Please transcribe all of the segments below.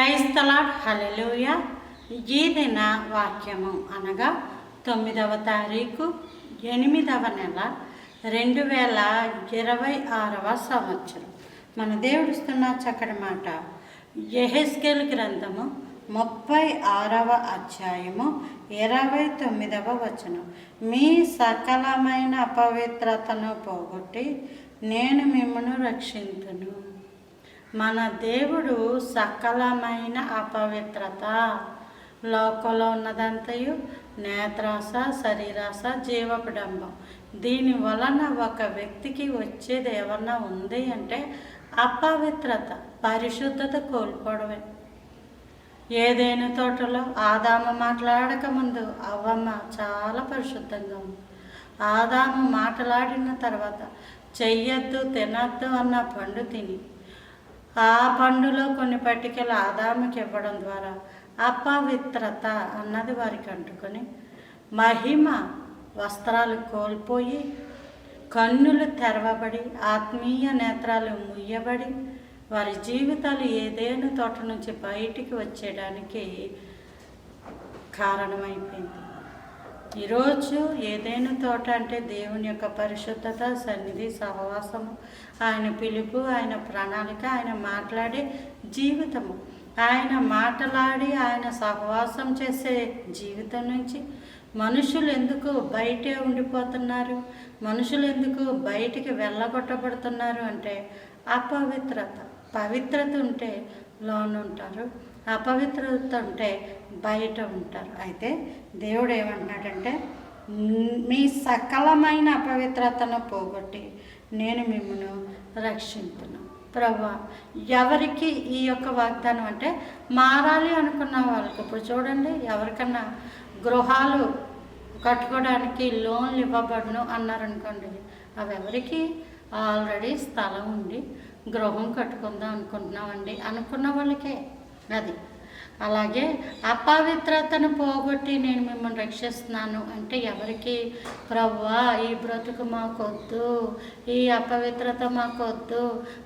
Praise the lord. హల్లెలూయా. ఈ దిన వాక్యము అనగా 9వ తారీఖు 8వ నెల 2026వ సంవత్సరం. మన దేవుడిస్తున్న చక్కటి మాట యెహెజ్కేలు గ్రంథము 36వ అధ్యాయము 29వ వచనం. మీ సకలమైన అపవిత్రతను పోగొట్టి నేను మిమ్మను రక్షింతును. మన దేవుడు సకలమైన అపవిత్రత, లోకంలో ఉన్నదంతయు నేత్రాస, శరీరాస, జీవపడంబం, దీని వలన ఒక వ్యక్తికి వచ్చేది ఏమన్నా ఉంది అంటే అపవిత్రత, పరిశుద్ధత కోల్పోవడమే. ఏదైనా తోటలో ఆదాము మాట్లాడక ముందు అవ్వమ్మ చాలా పరిశుద్ధంగా ఉంది. ఆదాము మాట్లాడిన తర్వాత చెయ్యొద్దు, తినద్దు అన్న పండు తిని ఆ పండులో కొన్ని పట్టికలు ఆదాముకి ఇవ్వడం ద్వారా అపవిత్రత అన్నది వారికి అంటుకొని మహిమ వస్త్రాలు కోల్పోయి కన్నులు తెరవబడి ఆత్మీయ నేత్రాలు ముయ్యబడి వారి జీవితాలు ఏదైనా తోట నుంచి బయటికి వచ్చేయడానికి కారణమైపోయింది. ఈరోజు ఏదైనా తోట అంటే దేవుని యొక్క పరిశుద్ధత, సన్నిధి, సహవాసము, ఆయన పిలుపు, ఆయన ప్రణాళిక, ఆయన మాట్లాడే జీవితము, ఆయన మాట్లాడి ఆయన సహవాసం చేసే జీవితం నుంచి మనుషులు ఎందుకు బయటే ఉండిపోతున్నారు, మనుషులు ఎందుకు బయటికి వెళ్ళగొట్టబడుతున్నారు అంటే అపవిత్రత. పవిత్రత ఉంటే లోన్ ఉంటారు, అపవిత్రత ఉంటే బయట ఉంటారు. అయితే దేవుడు ఏమంటున్నాడంటే మీ సకలమైన అపవిత్రతను పోగొట్టి నేను మిమ్మల్ని రక్షించును. ప్రభువా, ఎవరికి ఈ యొక్క వాగ్దానం అంటే మారాలి అనుకున్న వాళ్ళకి. ఇప్పుడు చూడండి, ఎవరికన్నా గృహాలు కట్టుకోవడానికి లోన్లు ఇవ్వబడును అన్నారనుకోండి, అవి ఎవరికి ఆల్రెడీ స్థలం ఉండి గృహం కట్టుకుందాం అనుకుంటున్నామండి అనుకున్న వాళ్ళకే అది. అలాగే అపవిత్రతను పోగొట్టి నేను మిమ్మల్ని రక్షిస్తున్నాను అంటే ఎవరికి? ప్రభువా, ఈ బ్రతుకు మాకొద్దు, ఈ అపవిత్రత మాకొద్దు,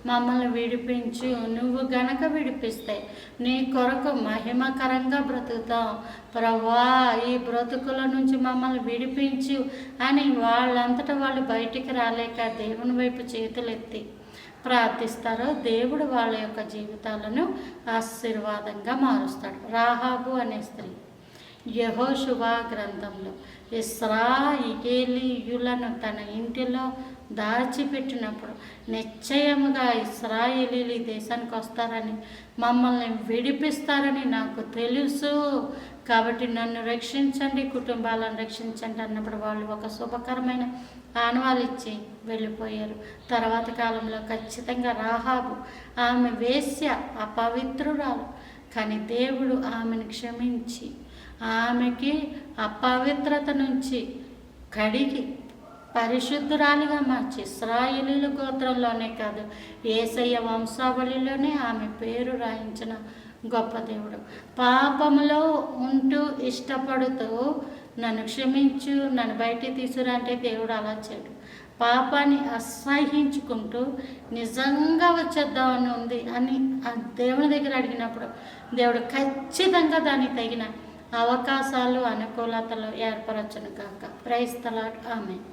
మమ్మల్ని విడిపించు. నువ్వు గనక విడిపిస్తే నీ కొరకు మహిమకరంగా బ్రతుకుతాం. ప్రభువా, ఈ బ్రతుకుల నుంచి మమ్మల్ని విడిపించు అని వాళ్ళంతటా వాళ్ళు బయటికి రాలేక దేవుని వైపు చేతులెత్తి ప్రార్థిస్తారో దేవుడు వాళ్ళ యొక్క జీవితాలను ఆశీర్వాదంగా మారుస్తాడు. రాహాబు అనే స్త్రీ యెహోషువ గ్రంథంలో ఇశ్రాయేలీయులను తన ఇంటిలో దాచిపెట్టినప్పుడు నిశ్చయముగా ఇశ్రాయేలీలు ఈ దేశానికి వస్తారని, మమ్మల్ని విడిపిస్తారని నాకు తెలుసు, కాబట్టి నన్ను రక్షించండి, కుటుంబాలను రక్షించండి అన్నప్పుడు వాళ్ళు ఒక శుభకరమైన ఆనవాళ్ళు ఇచ్చి వెళ్ళిపోయారు. తర్వాత కాలంలో ఖచ్చితంగా రాహాబు, ఆమె వేశ్య, అపవిత్రురాలు, కానీ దేవుడు ఆమెను క్షమించి ఆమెకి అపవిత్రత నుంచి కడిగి పరిశుద్ధురాలిగా మార్చి ఇశ్రాయేలీయుల గోత్రంలోనే కాదు యేసయ్య వంశావళిలోనే ఆమె పేరు రాయించిన గొప్ప దేవుడు. పాపములో ఉంటూ ఇష్టపడుతూ నన్ను క్షమించు, నన్ను బయటికి తీసుకురా అంటే దేవుడు అలా చేయడు. పాపాన్ని అసహించుకుంటూ నిజంగా వచ్చేద్దామని ఉంది అని ఆ దేవుని దగ్గర అడిగినప్పుడు దేవుడు ఖచ్చితంగా దానికి తగిన అవకాశాలు, అనుకూలతలు ఏర్పరచును కాక. Praise the Lord. ఆమేన్.